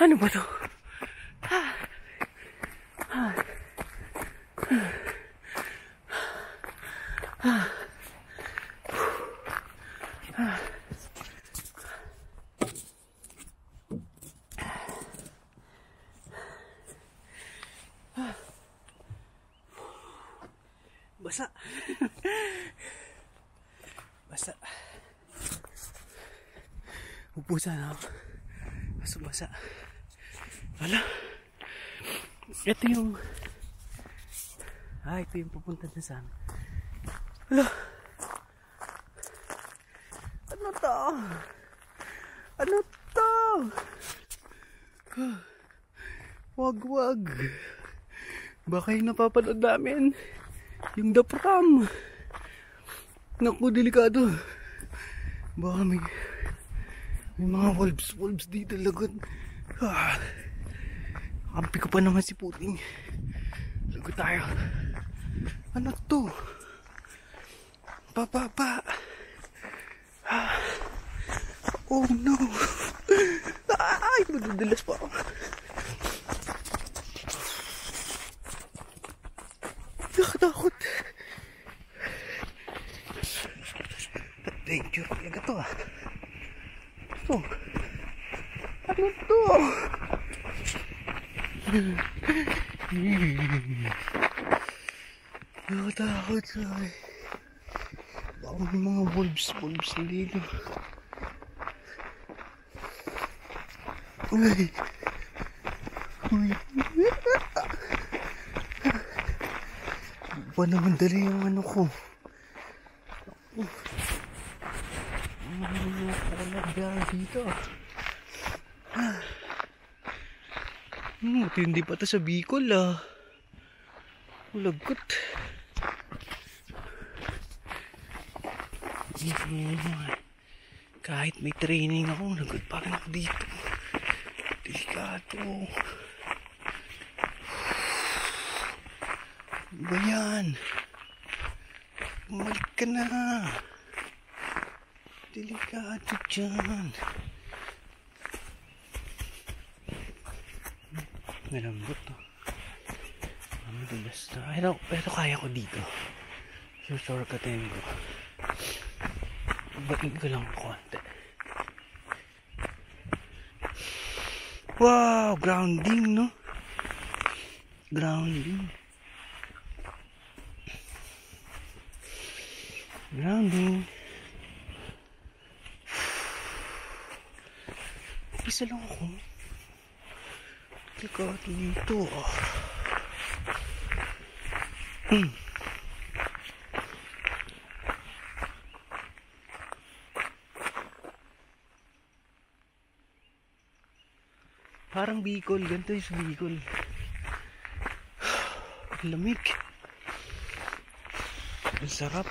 Ano ba to? Basa. Basa. Upo sana ako. Basa-basa. Wala. Ito yung ito yung pupunta na sana. Wala. Ano to? Ano to? Wag. Baka yung napapanood namin yung The Pram. Naku, delikado. Baka may mga wolves dito, lagot. Kampi ko pa naman si Puting. Lagot tayo. Ano to? Pa. Oh no. Ay, madudulas pa ako. Nakatakot. Danger talaga to to. Ano to? Nakatakot sabi. Baka may mga wolves na dito. Uy. Pa naman dali yung ano ko. Wala dito. Hindi pa ito sa Bicol Lagot. Kahit may training ako, lagot pa rin ako dito. Delikado. Ano ba yan? Bumalik ka na. Delikado dyan. Malambot to. Madulas na. Pero kaya ko dito. Shortcutin ko. Bain ko lang konti. Wow! Grounding, no? Grounding. Isa lang ako. Delikado dito. Parang Bicol, ganito yung sa Bicol. Lamig. Ang sarap.